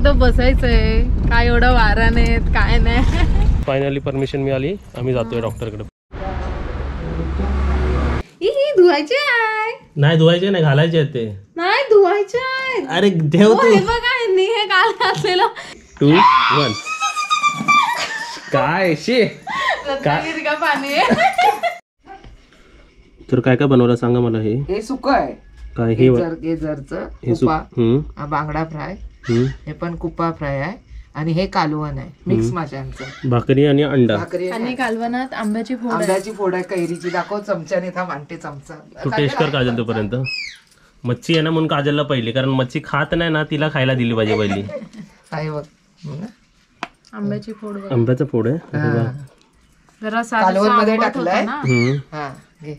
फक्त बसायचंय, काय एवढं वारा नाही काय नाही. फायनली परमिशन मिळाली, आम्ही जातोय डॉक्टरकडे. धुवायचे आहे नाही, धुवायचे नाही, घालायचे आहेत ते. नाही धुवायचे आहे. अरे ठेव तू. हे बघा हे काल घातलेलं. 2 1 काय शे रत्नागिरी का पाणी आहे. तर काय काय बनवलं सांगा मला. हे सुकं आहे काय हे गेझरचं कुपा, बांगडा फ्राय, हे पण कुपा फ्राय आहे आणि हे कालवण आहे मिक्स माशांचं. भाकरी आणि अंडा. आणि कालवणात आंब्याची फोड आहे कैरीची. दाखव चमच्याने. था मांडते चमचा. तू टेस्ट कर काजल तोपर्यंत. मच्छी आहे ना म्हणून काजलला पहिली, कारण मच्छी खात नाही ना, तिला खायला दिली पाहिजे पहिली. आहे बघ आंब्याची फोड. आंब्याचा फोड आहे जरा कालवण मध्ये टाकलाय. हा घे.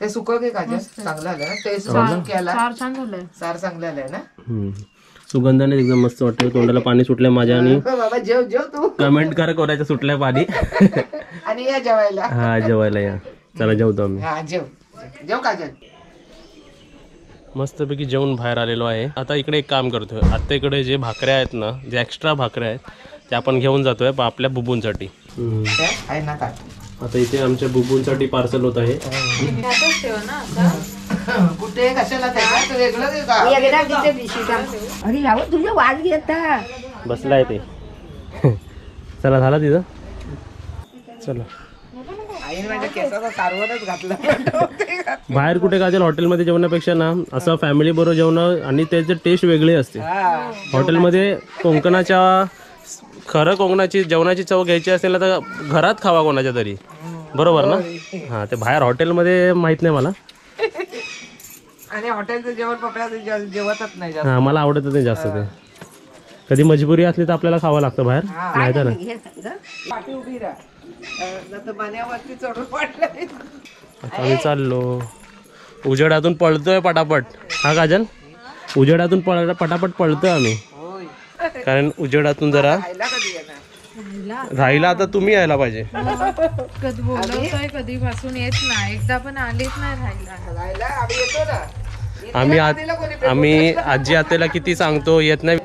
ते सुकं घे काजल. चांगलं आलं ना टेस्ट. छान झालंय. सार चांगलं आलंय ना. सुगंधाने एकदम मस्त वाटतं. तोंडाला पाणी सुटलंय माझ्या. आणि बाबा जेव जेव तू. कमेंट कर कोणाच्या सुटलंय पाणी. आणि या जेवायला. हा जेवायला या. चला जेवतो आम्ही. हा जेव जेव काजल. मस्तपैकी जेवून बाहेर आलेलो आहे. आता इकडे एक काम करतोय. आता इकडे जे भाकऱ्या आहेत ना, जे एक्स्ट्रा भाकऱ्या आहेत त्या आपण घेऊन जातोय आपल्या बुबूंसाठी. आता इथे आमच्या बुबूंसाठी पार्सल होत आहे. कुठे कशाला वेगळं तुझे वाज घेता बसलाय ते. चला झाला तिथं. चला बाहेर कुठे काजल हॉटेलमध्ये जेवण्यापेक्षा ना असं फॅमिली बरोबर जेवण आणि त्याचे टेस्ट वेगळी असते. हॉटेलमध्ये कोकणाच्या खरं कोकणाची जेवणाची चव घ्यायची असेल ना तर घरात खावा कोणाच्या तरी, बरोबर ना. हा ते बाहेर हॉटेलमध्ये माहित नाही मला. आणि हॉटेलचं जेवण पप्पा जेवतच नाही. हा मला आवडत नाही जास्त ते. कधी मजबुरी असली तर आपल्याला खावं लागतं बाहेर, नाही तर उभी राहा. चढून वाटलं. आता आम्ही चाललो. उजेडातून पळतोय पटापट. हा काजल उजेडातून पटापट पळतोय आम्ही, कारण उजेडातून जरा राहिला. आता तुम्ही यायला पाहिजे. कधी बोलवतोय कधीपासून येत नाही. एकदा पण आलीच नाही राहायला. आम्ही आजी आत्याला किती सांगतो येत नाही.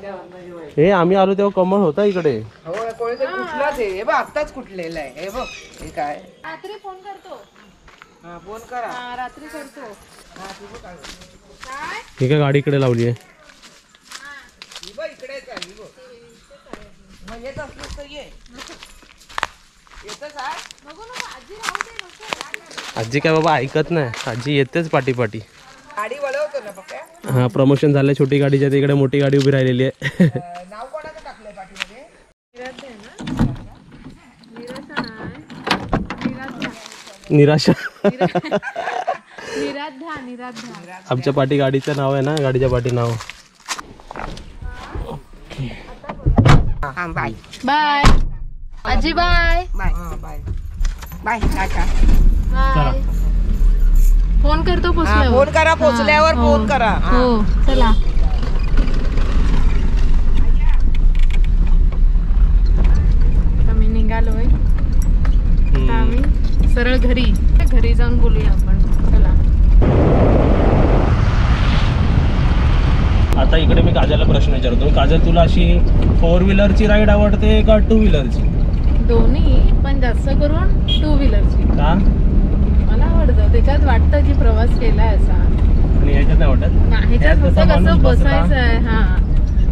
हे आम्ही आलो तेव्हा कमळ होता इकडे. आत्ताच कुठलेला आहे. हे बघ हे काय. रात्री फोन करतो. फोन करा. रात्री करतो. ही काय गाडी इकडे लावली आहे. आजी काय बाबा ऐकत नाही. आजी येतेच पाठी पाठी. गाडी वळवतो ना पप्पा. हा प्रमोशन झालंय छोटी गाडीच्या. तिकडे मोठी गाडी उभी राहिलेली आहे. नाव कोणाचं टाकलंय पाठीमध्ये. निराशा. निराध्या. आमच्या पाठी गाडीचं नाव आहे ना, गाडीच्या पाठी नाव. बाय बाय आजी. Bye bye bye bye. टाटा. बाय. फोन करतो पोचल्यावर. फोन करा. पोचल्यावर फोन करा. हो चला. आम्ही निघालोय. आता आम्ही सरळ घरी जाऊन बोलूया आपण. चला. आता इकडे मी काजलला प्रश्न विचारतो. काजल तुला अशी 4 व्हीलरची राईड आवडते का 2 व्हीलरची? दोन्ही, पण जास्त करून 2 व्हीलरची. का? मला आवडतं. त्याच्यात वाटतं की प्रवास केलाय असा. आणि ह्याच्यात नाही वाटत. ह्याच्यात फक्त कसं बसायचं आहे. हा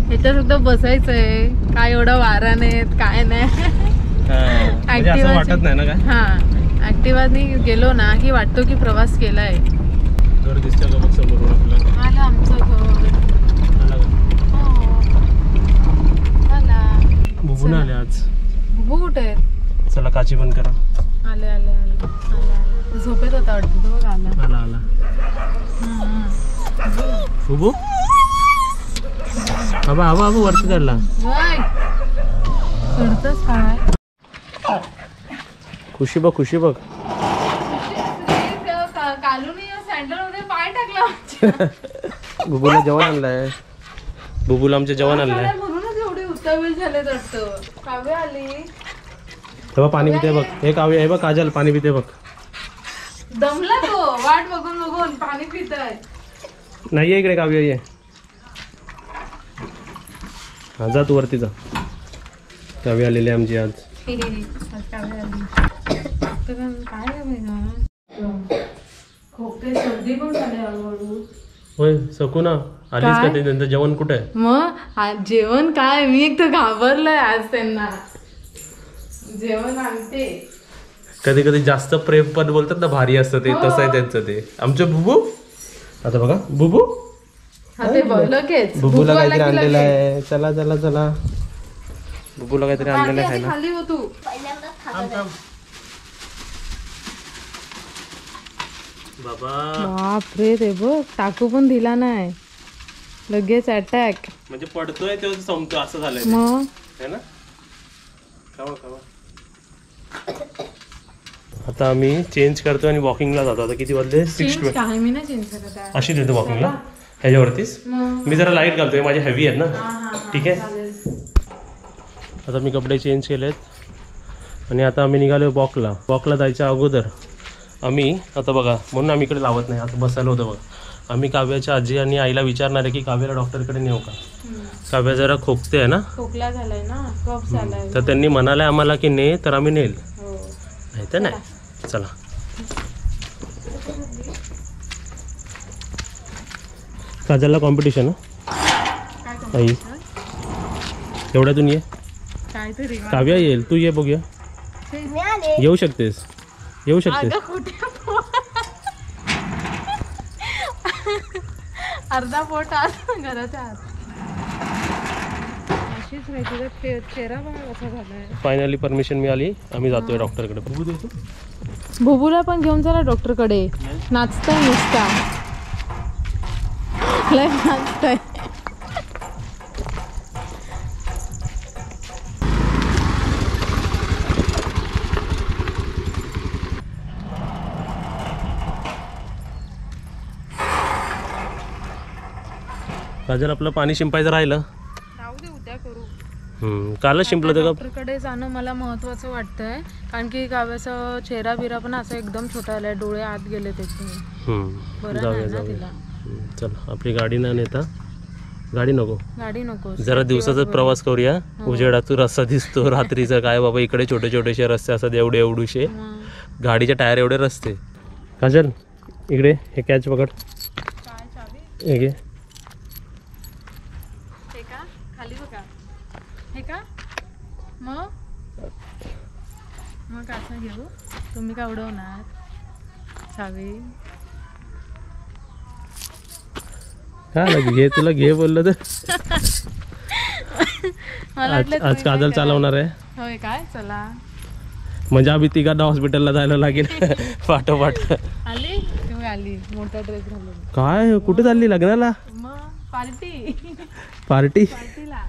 ह्याच्यात फक्त बसायचं आहे. काय एवढं वारा नाही काय नाही. असं वाटत नाही ना काय. हा ऍक्टिव्हानी गेलो ना की वाटतो की प्रवास केलाय. घर दिसतं का बघ समोरून आपलं. आलं आमचं घर. बुबून आले आज. बुबू कुठे आहेत? चला काची बंद करा. आले आले आले आले. झोपेत होता वाटतं तो. बघ आला आला. बुबू बाबा बाबा वरती चढला. चढतच काय. खुशी बघ खुशी बघ. कालून सँडल मध्ये पाय टाकला. बुबूला जेवण आणलंय. बुबूला आमच्या जेवण आणलंय. म्हणूनच एवढे उतावळ झाले वाटतं. काव्य आली तेव्हा पाणी पिते बघ. हे काव्य आहे बघ. काजल पाणी पिते बघ. दमला तो वाट बघून बघून पाणी पिताय. नाही इकडे काव्य ये. हा जा तू वरती जा. काव्य आलेली आहे आमची आज. खोकते सर्दी पण झाली हळूहळू. होय सकूना आलीस का? ते त्यांचं जेवण कुठे आहे? मग जेवण काय, मी एक तर घाबरलोय आज त्यांना. जेवण आणते. कधी कधी जास्त प्रेम पण बोलतात ना, भारी असतं ते, तसं आहे त्यांचं ते. आमचं बुबू आता बघा, बुबू बुबूला काहीतरी आणलेलं आहे. चला चला चला, बुबूला काहीतरी आणलेलं आहे ना. खाली हो तू. बापरे, ते बघ टाकू पण दिला नाही, लगेच अटॅक. म्हणजे पडतोय तेव्हा संपतो असं झालंय मग है ना. खावा खावा. आता आम्ही चेंज करतो आणि वॉकिंगला जातो. आता किती वाजले? 6:20. काय मी नाही चेंज करत आहे. अशी देतो वॉकिंगला ह्याच्यावरतीच. मी जरा लाईट घालतोय, माझे हेवी आहेत ना. ठीक आहे. आता मी कपडे चेंज केलेत आणि आता आम्ही निघालो वॉकला. वॉकला जायच्या अगोदर आम्ही आता बघा, म्हणून आम्ही इकडे लावत नाही, आता बसायला होतं बघा. आम्ही काव्याच्या आजी आणि आईला विचारणार आहे की काव्याला डॉक्टरकडे नेऊ का. काव्या जरा खोकते आहे ना, खोकला झालाय ना, कफ झालाय. तर त्यांनी म्हणाले आम्हाला की ने, तर आम्ही नेल. नाही तर नाही. चला काजलला कॉम्पिटिशन आई एवढ्यातून ये. काहीतरी काव्या येईल, तू ये बघूया. येऊ शकतेस, येऊ शकतेस. अर्धा पोट आत घराच्या आत. अशीच राहायची, चेहरा बघा कसा झालाय. फायनली परमिशन मिळाली, आम्ही जातोय डॉक्टरकडे. बघू देतो. बुबूला पण घेऊन चला डॉक्टरकडे. नाचताय नुसता, लय नाचताय. काजल आपलं पाणी शिंपायचं राहिलं. राहू दे, उद्या करू. कालच शिंपलं होतं का? डॉक्टरकडे जाणं मला महत्वाचं वाटतंय, कारण की काव्याचा चेहरा बिरा पण असा एकदम छोटा आलाय, डोळे आत गेले त्याचे. बरं जाऊया नाही ना जाऊया. तिला. चल आपली गाडी न नेता. गाडी नको, गाडी नको. जरा दिवसाचा प्रवास करूया. उजेडातून रस्ता दिसतो रात्रीचा, काय बाबा इकडे छोटे छोटेसे रस्ते असतात, एवढे एवढूशे. गाडीच्या टायर एवढे रस्ते. काजल इकडे हे कॅच पकड. काय चावी? हे घे. हे का खाली बघा, हे का मग कसं घेऊ? तुम्ही का उडवणार चावी? काय घे, तुला घे बोललं तर. आज काजल चालवणार आहे. होय काय? चला. म्हणजे आम्ही तिघांना हॉस्पिटलला जायला लागेल पाठोपाठ. आली तुम्ही, आली मोठा ड्रेस घालून. काय कुठे चालली? लग्नाला? मग पार्टी पार्टी पार्टीला.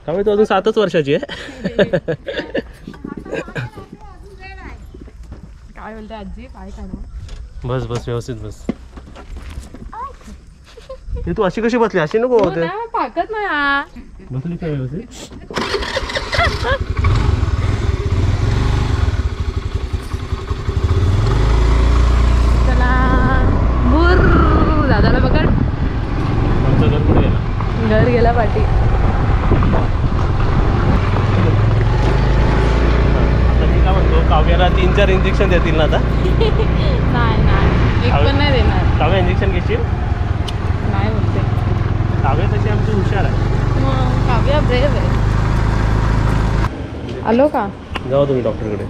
काय तू अजून 7च वर्षाची आहे. काय बोलते आजी? काय काढू? बस बस व्यवस्थित बस. हे तू अशी कशी बसली? अशी नको होते. पाकत नाही हा. बसली काय व्यवस्थित? चला बुर. दादाला पकड. आमचं घर कुठे गेला? घर गेला पाठी. आता मी काय म्हणतो, काव्याला 3-4 इंजेक्शन देतील ना आता? नाही नाही, एक पण नाही देणार. काव्या इंजेक्शन घेशील? नाही बोलते. काव्या तशी आमची हुशार आहे. मग काव्या ब्रेव आहे. आलो का? जाऊ तुम्ही डॉक्टरकडे.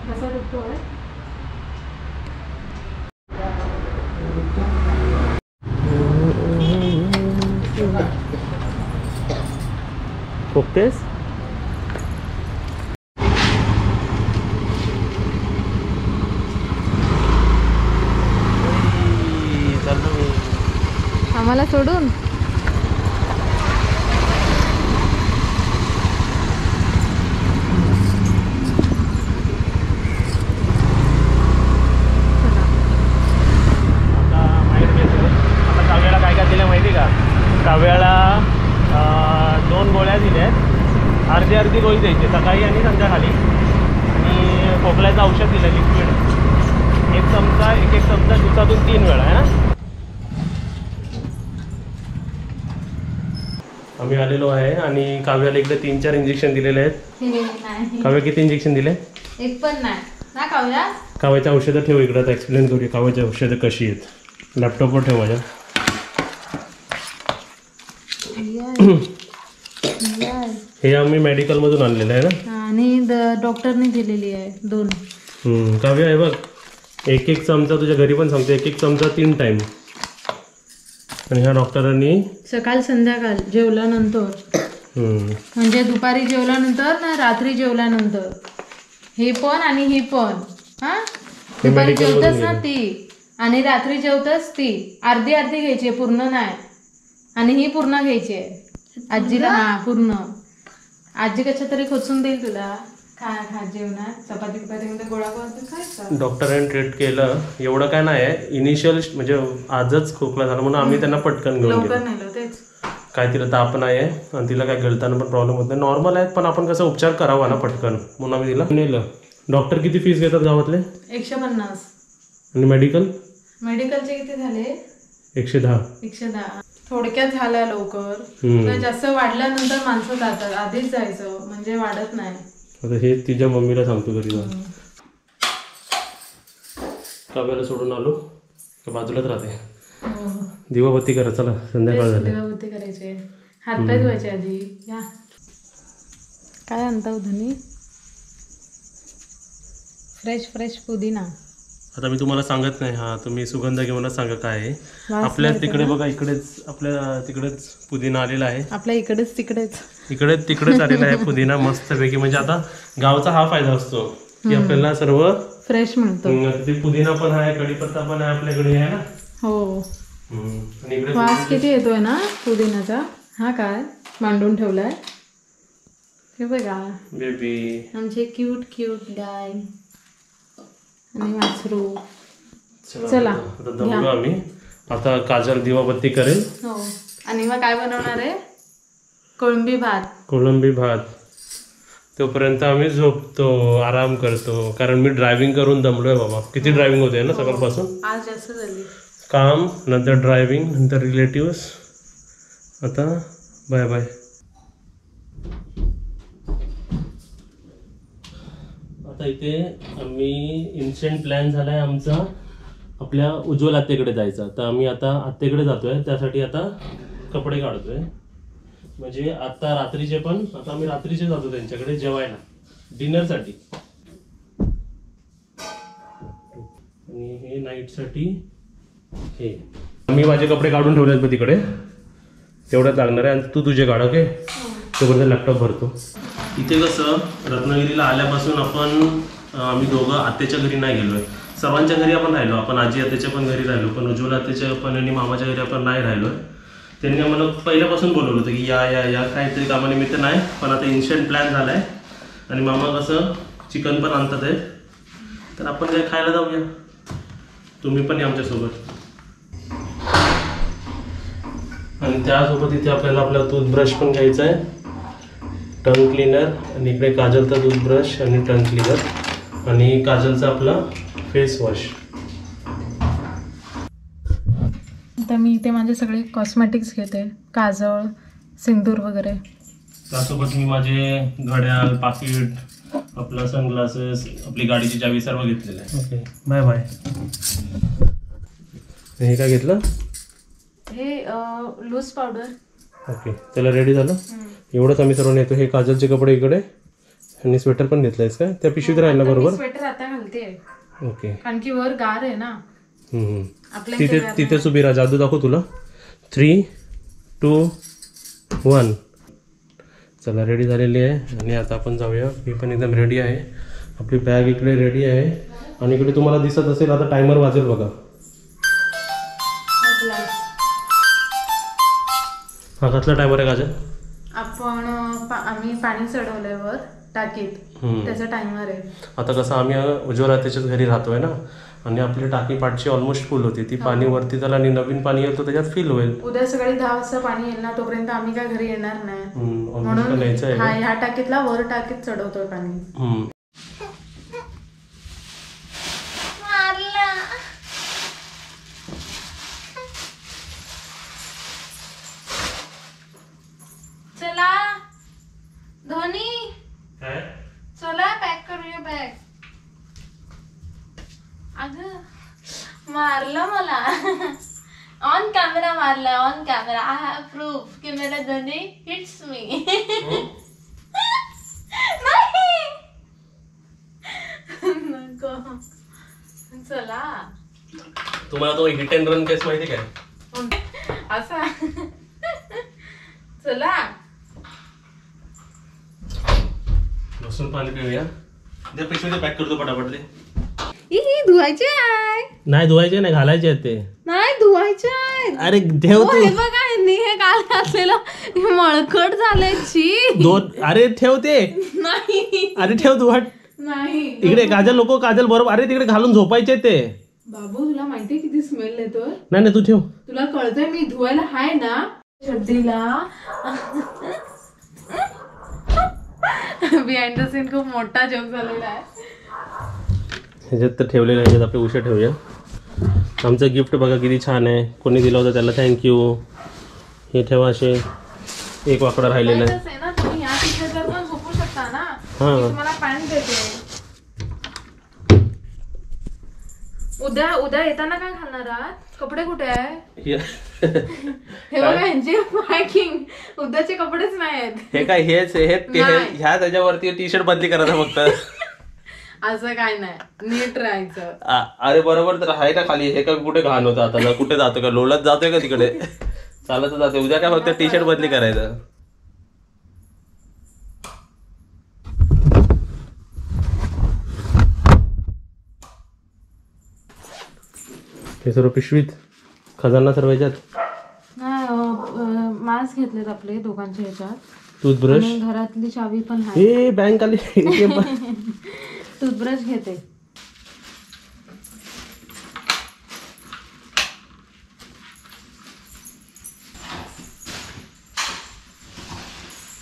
कसा दुखतोय? खोकतेस? आम्हाला सोडून आता काव्याला काय काय दिलं माहिती का? काव्याला 2 गोळ्या दिल्या आहेत, अर्धी अर्धी गोळी द्यायची सकाळी आणि संध्याकाळी. आणि खोकल्याचं औषध दिलं लिक्विड, 1 चमचा 1 चमचा दिवसातून 3 वेळा आहे ना. आम्ही आलेलो आहे आणि काव्याला इकडे 3-4 इंजेक्शन दिलेले आहेत. काव्या किती इंजेक्शन दिले? एक पण नाही ना काव्या. काव्याची औषधं ठेव इकडे, आता एक्सप्लेन करूया काव्याची औषधं कशी आहेत. लॅपटॉपवर ठेव माझ्या. हे आम्ही मेडिकलमधून आणलेलं आहे ना, आणि डॉक्टरने दिलेली आहे 2. काव्य आहे बघ, 1 चमचा तुझ्या घरी पण सांगतो, 1 चमचा 3 टाइम. आणि ह्या डॉक्टरांनी सकाळ संध्याकाळ जेवल्यानंतर, म्हणजे दुपारी जेवल्यानंतर ना रात्री जेवल्यानंतर, हे पण आणि ही पण. हा, दुपारी जेवतच ना ती आणि रात्री जेवतच ती, अर्धी अर्धी घ्यायची, पूर्ण नाही. आणि ही पूर्ण घ्यायची आहे आजीला. हा पूर्ण. आजी कशा तरी खोचून देईल तुला. खा जेवणात चपाती मध्ये गोळा करून खायचं. डॉक्टरांनी ट्रीट केलं, एवढं काय नाही आहे. इनिशियल म्हणजे आजच खोकला झाला म्हणून आम्ही त्यांना पटकन घेऊन गेलो. तेच काय तिला ताप नाही आहे आणि तिला काय गळताना पण प्रॉब्लेम होत नाही, नॉर्मल आहेत. पण आपण कसं उपचार करावा ना पटकन, म्हणून आम्ही तिला नेलं. डॉक्टर किती फीस घेतात गावातले? 150. आणि मेडिकलचे किती झाले? 110. थोडक्यात झालं लवकर. जास्त वाढल्यानंतर माणसं जातात, आधीच जायचं म्हणजे वाढत नाही. आता हे तिच्या मम्मीला सांगतो घरी जाऊन. काव्याला सोडून आलो, बाजूलाच राहते. दिवाबत्ती करा, चला संध्याकाळ झाली. दिवाबत्ती करायचे, हातपाय धुवायचे आधी. या काय आणता धनी? फ्रेश पुदिना. आता मी तुम्हाला सांगत नाही, हा तुम्ही सुगंध घेऊनच सांगा काय आहे. आपल्या तिकडे बघा, आपल्या तिकडेच पुदिना आलेला आहे. आपल्या इकडेच तिकडेच आलेला आहे पुदिना मस्तपैकी. म्हणजे आता गावचा हा फायदा असतो की आपल्याला सर्व फ्रेश मिळतो. ते पुदिना पण आहे, कढीपत्ता पण आहे आपल्याकडे, आहे ना. हो. आणि इकडे वास किती येतोय ना पुदिनाचा. हा काय मांडून ठेवलाय हे बघा, बेबी आमचे क्यूट गाय आणि वासरू. चला आता दमलो आम्ही. आता काजल दिवाबत्ती करेल. हो. आणि मग काय बनवणार आहे? कोळंबी भात. तोपर्यंत आम्ही झोपतो, आराम करतो. कारण मी ड्रायव्हिंग करून दमलोय बाबा. किती ड्रायव्हिंग होते ना सकाळपासून. आज जास्त झाली. काम, नंतर ड्रायव्हिंग, नंतर रिलेटिव्स. आता बाय बाय. आता इथे आम्ही इन्स्टंट प्लॅन झालाय आमचा आपल्या उज्ज्वल आत्तेकडे जायचा. तर आम्ही आता आत्तेकडे जातोय, त्यासाठी आता कपडे काढतोय. म्हणजे आता रात्रीचे पण, आता आम्ही रात्रीचे जातो त्यांच्याकडे जेवायला, डिनरसाठी. आणि हे नाईटसाठी हे मी माझे कपडे काढून ठेवले आहेत तिकडे, तेवढ्यात लागणार आहे. आणि तू तुझे काढ, ओके. तोपर्यंत लॅपटॉप भरतो. इथे कसं रत्नागिरीला आल्यापासून आम्ही दोघं आत्याच्या घरी नाही गेलोय. सर्वांच्या घरी आपण राहिलो, आपण आजी आत्याच्या पण घरी राहिलो, पण उज्ज्वल आत्याच्या पण आणि मामाच्या घरी आपण नाही राहिलोय. त्यांनी आम्हाला पहिल्यापासून बोलवलं होतं की या काहीतरी कामानिमित्त नाही, पण आता इन्स्टंट प्लॅन झाला आहे. आणि मामा कसं चिकन पण आणतात आहेत, तर आपण काय खायला जाऊया. तुम्ही पण या आमच्यासोबत. आणि त्यासोबत इथे आपला टूथब्रश पण घ्यायचा आहे, टंग क्लीनर. आणि इकडे काजलचा टूथब्रश आणि टंग क्लीनर, आणि काजलचा आपला फेस वॉश. आता मी इथे माझे सगळे कॉस्मेटिक्स घेते, काजळ, सिंदूर वगैरे. त्यासोबत मी माझे घड्याळ, पाकिट, आपला सनग्लासेस, आपली गाडीची चावी सर्व घेतलेलं आहे. Okay, bye bye. हे काय घेतलं? हे लूज पावडर. ओके, चला रेडी झालं. एवढंच आम्ही सर्व नेतो. हे काजलचे कपडे इकडे, आणि स्वेटर पण घेतलंयस का? त्या पिशवीत राहिला बरोबर. स्वेटर आता घालते. ओके, कारण की वर गार आहे ना. तिथेच उभी राहा. जादू दाखव तुला. 3, 2, 1. चला रेडी झालेली आहे. आणि आता आपण जाऊया. मी पण एकदम रेडी आहे. आपली बॅग इकडे रेडी आहे. आणि इकडे तुम्हाला दिसत असेल आता टायमर वाजेल बघा. हा कसला टायमर आहे काजल? आम्ही पाणी चढवलंय वर टाकीत, त्याचा टायमर आहे. आता कसं आम्ही उज्ज्वल आत्याच्याच घरी राहतोय ना, आणि आपली टाकी पाठची ऑलमोस्ट फुल होती. ती पाणी वरती झालं आणि नवीन पाणी येईल तो त्याच्यात फिल होईल. उद्या सकाळी 10 वाजता पाणी येईल ना, तोपर्यंत आम्ही काय घरी येणार नाही. म्हणून न्यायचं आहे हा ह्या टाकीतला वर टाकीत चढवतोय पाणी. हम्म. चला धोनी, चला पॅक करूया बॅग. अगं मारलं मला ऑन कॅमेरा मारला, on camera. I have proof की मेरा धोनी हिट्स मी. नाही नको. चला तुम्हाला तो हिट अँड रन केस माहिती काय? असा चला बसून पाणी पिऊया. ते पिशवीचे पॅक करतो पटापट. ते धुवायचे आहे. नाही धुवायचे नाही, घालायचे आहेत ते. नाही धुवायचे आहे. अरे ठेव तू. हे बघा यांनी हे काल घातलेलं हे मळकट झालंय. छी. दोन. अरे ठेव ते. नाही अरे ठेव तू. हट नाही. इकडे काजल लोक काजल बरोबर. अरे तिकडे घालून झोपायचे ते. बाबू तुला माहितीये किती स्मेल येतोय? नाही नाही तू ठेव. तुला कळतंय मी धुवायला हाय ना चड्डीला. बिहाइंड द सीन खूप मोठा जोक झालेला आहे. ह्याच्यात तर ठेवलेलं आहे, ह्याच्यात आपले उशा ठेवूया. आमचं गिफ्ट बघा किती छान आहे. कोणी दिलं होतं त्याला थँक्यू. हे ठेवा. असे एक वाकडा राहिलेला आहे. माहीतच आहे ना तुम्ही या टी-शर्टवर पण झोपू शकता ना. हा. मी तुम्हाला पॅन्ट देते. उद्या येताना काय घालणार आहात? कपडे कुठे आहे? हे बघा यांची पॅकिंग. उद्याचे कपडेच नाही आहेत. हे काय हेच नाही. ह्या त्याच्यावरती टी शर्ट बदली करायचं फक्त. असं काय नाही, नीट राहायचं. अरे बरोबर तर आहे ना खाली. हे काय कुठे घाण होतं आता? कुठे जातो का? लोलात जातोय का तिकडे? चालत जाते. उद्या काय फक्त टी शर्ट बदली करायचं. हे सर्व पिशवीत खजाना सर्व ह्याच्यात. मास्क घेतलेत आपले दोघांच्या ह्याच्यात. टूथब्रश. आणि घरातली चावी पण आहे. हे बँक आली. टूथब्रश घेते.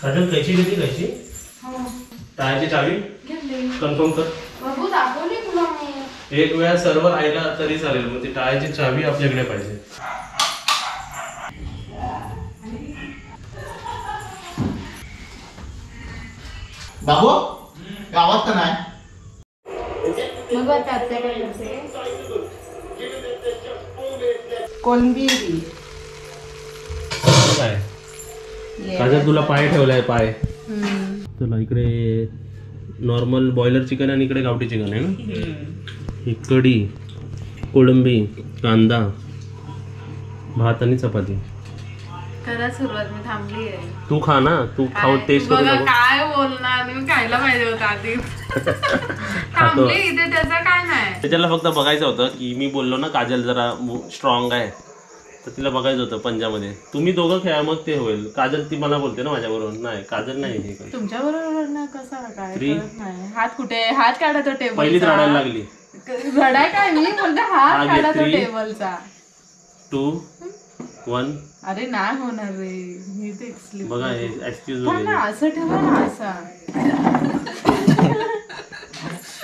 काजल कैची घेतली? कैची टाळ्याची चावी घेतली. कन्फर्म कर. बाबू दाखवली तुला मी. एक वेळा सर्व राहिला तरी चालेल, मग ती टाळ्याची चावी आपल्याकडे पाहिजे. बाबू गावात तर नाही. मग आत्या काय करते? कोलंबी. काय काजल तुला पाय ठेवलाय पाय. चला इकडे नॉर्मल बॉयलर चिकन आणि इकडे गावठी चिकन आहे ना. ही कढी, कोळंबी, कांदा, भात आणि चपाती. करा सुरुवात. मी थांबली आहे. तू खा ना. तू खाऊ टेस्ट करू बघा नको. काय बोलणार मी. खायला पाहिजे होतं आधी. थांबली इथे त्याचं काय नाही. त्याच्याला फक्त बघायचं होतं की मी बोललो ना काजल जरा स्ट्रॉंग आहे, तर तिला बघायचं होतं पंजामध्ये. तुम्ही दोघं खेळा मग ते होईल. काजल ती मला बोलते ना माझ्याबरोबर. नाही काजल नाही. हे काय तुमच्या बरोबर ना कसा काय Three. कळत नाही. हात कुठे? हात काढा तो टेबलचा. पहिलीच रडायला लागली. रडाय काय मी बोलते हात आगे काढा तो three. टेबलचा. 2, 1. अरे नाही होणार रे. मी ते slip बघा हे करते. एक्सक्यूज पण वगैरे. ना असं ठेवा ना. असा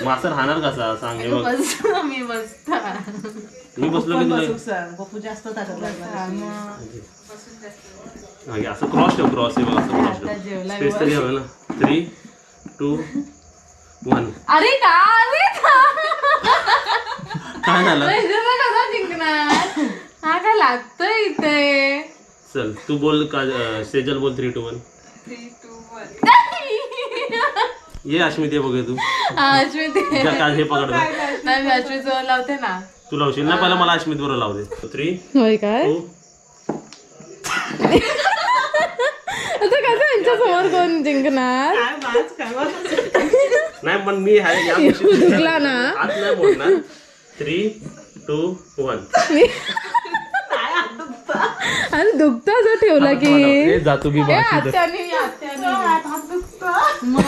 मासर राहणार कसा सांग. हे बघ बस मी बसता. मी बसलो की तुला पप्पू जास्त ताकद हा, असं क्रॉस ठेव. क्रॉस हे बघ असं क्रॉस आता ठेव. जेवला स्पेस तर घ्यावं ना. 3, 2, 1. अरे का अरे काय झालं? कसा जिंकणार? हा काय लागतोय इथे. चल तू बोल. सेजल बोल. 3, 2, 1. 3, 2, 1. ये अश्मित ये बघ तू. अश्वित काय हे पकड. नाही मी अश्वित जवळ लावते ना. तू लावशील ना. पहिला मला अश्मित बरोबर लावू दे. 3, होय काय 2. आता कसं यांच्या समोर कोण जिंकणार? नाही पण मी आहे या दुखला ना. हात नाही मोडणार. 3, 2, 1. आणि दुखता जर ठेवला की जातो की आत्याने मग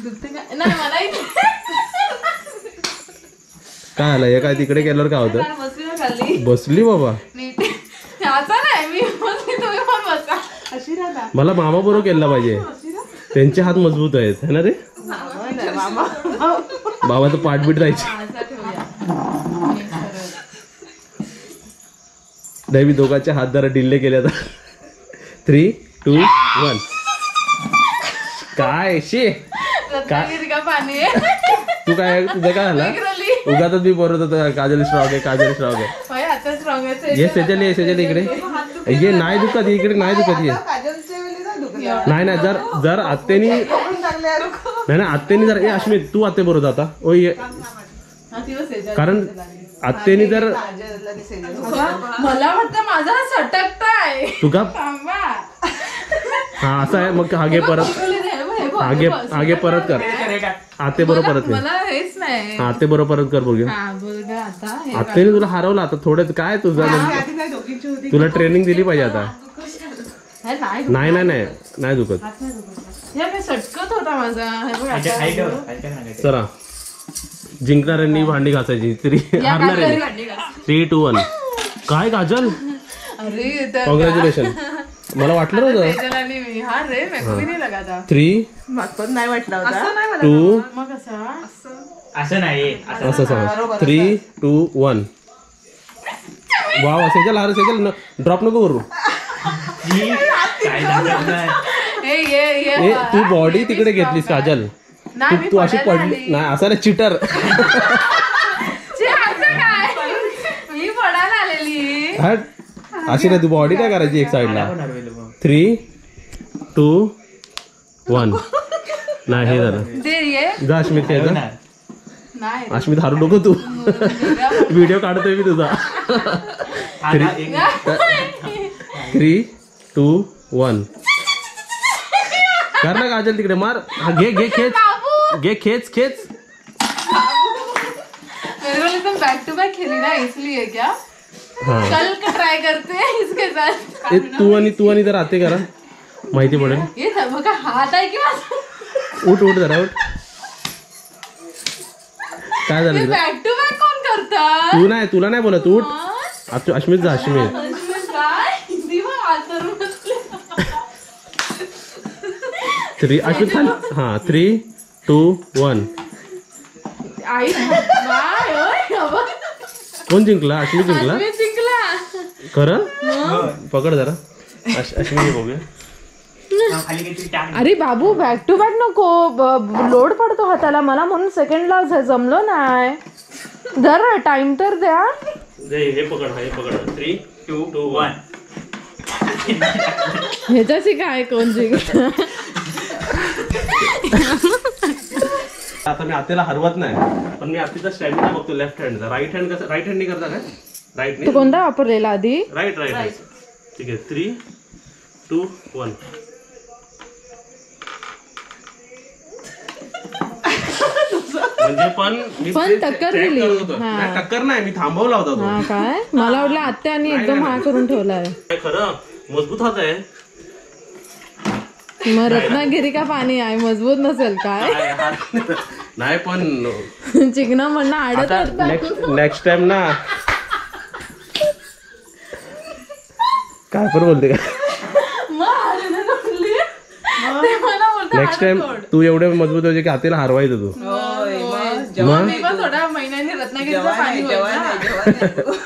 दुखते का? नाही मला काय आलं हे काय तिकडे गेल्यावर काय होतं? बसली ना खाली बसली बाबा. नीट. असं नाही मी बसली तुम्ही पण बसा. अशी राधा मला मामा बरोबर केला पाहिजे, त्यांचे हात मजबूत आहेत है ना रे. मामा बाबाचं पाठबीट जायचे. असा ठेवूया. नाही मी दोघांचे हात जरा डिल्ले केले आता. 3, 2, 1. काय शे रत्नागिरी का पाणी आहे. तू काय तुझं काय झाला उगाच मी बोलत होतो काजल स्ट्रॉंग आहे काजल स्ट्रॉंग आहे. होय, आता स्ट्रॉंग आहे. ये सेजल ये सेजल इकडे ये. नाही दुखत इकडे नाही दुखत ये. काजलच्या वेळी ना दुखलं नाही नाही जर जर आत्यानी चांगले आहे. नाही ना आत्यानी जर ए अश्मित तू आत्या बरोबर आता ओ ये हा, दिवस आहे. कारण आत्यानी जर काजल आणि सेजल. मला वाटतं माझा सटकताय. तू का थांबा. हा असं आहे मग हागे परत हागे परत कर आते बरोबर परत कर. मला हेच नाही. आते बरोबर परत कर बघू. हा बोल ग आता. हे आत्याने तुला हरवलं आता थोडं काय तुझं आधी नाही दोघींची होती. तुला ट्रेनिंग दिली पाहिजे आता. हे नाही. नाही नाही नाही नाही दुखत. हे मी सटकत होता माझा. हे बघ आता. चला जिंकणाऱ्यांनी भांडी घासायची तरी हारणाऱ्यांनी 3, 2, 1. काय काजल अरे तर कॉंग्रॅच्युलेशन. मला वाटलं नव्हतं. सेजल आणि मी. हा रे मेको भी नाही लगा था. 3, पण नाही वाटलं होता. 2 मग असा असं नाही असं सांग 3, 2, 1. वा सेजल अरे सेजल ड्रॉप नको करू. हे ये ए तू बॉडी तिकडे घेतलीस काजल. नाही मी तू अशी पडायला पडली आली. नाही असं ना चिटर. ची, असं काय मी पडायला आलेली. हट अशी नाही तू बॉडी काय करायची एक साईडला. 3, 2, 1. नाही हे झालं. दे ये. जा अश्मित काय जा. नाही अश्मित हारू नको तू. व्हिडिओ काढतोय मी तुझा. 3, 2, 1. कर ना काजल तिकडे मार. हा, घे घे खेच घे खेच खेच. मेरे को एकदम बैक टू बैक खेली ना इसलिए क्या. हा कल का ट्राय करते हैं इसके साथ. ए, तू आणि जर आते करा माहिती पडेल. ये धर्म का हात आहे की माझा. उठ उठ जरा उठ. काय झालं तुला? बॅक टू बॅक कोण करता. तू नाही तुला नाही बोलत उठ. अश्मित जा अश्मित. काय हिंदी मग आतर बसले. 3 अश्मित खाली. हा 3, 2, 1. आई बाय ओय बाबा. कोण जिंकला अश्मित जिंकला मी जिंकला. खरं पकड जरा. अश्मित बघूया. अरे बाबू बॅक टू बॅक नको. लोड पडतो हाताला मला म्हणून सेकंडला जमलो नाही. जर टाइम तर द्या. हे पकड हे पकड. 3, 2, 1. ह्याच्याशी काय कोण जिंकला. आता मी आत्याला हरवत नाही पण मी आत्याचा स्टॅमिना बघतो लेफ्ट हँडचा. राईट हँड कसं राईट हँडनी करता काय राईट तू कोणता वापरलेला आधी. राईट राईट ठीक आहे. 3, 2, 1. म्हणजे पण मी पण ते टक्कर track दिली. करत होतो. हा. नाही, टक्कर नाही मी थांबवला होता तो. हा काय मला वाटलं आत्यानी एकदम हा करून ठेवलाय. काय खरं मजबूत हात आहे. मग रत्नागिरी का पाणी आहे मजबूत नसेल काय. काय हात- नाही पण चिकना म्हणणं आडत आता नेक्स्ट टाइम ना काय पण बोलते का. नेक्स्ट टाइम तू एवढे मजबूत होते की हातीला हरवायचं तू. होय, मग मग थोड्या महिन्यांनी रत्नागिरीचं पाणी होईल ना. जेव्हा नाही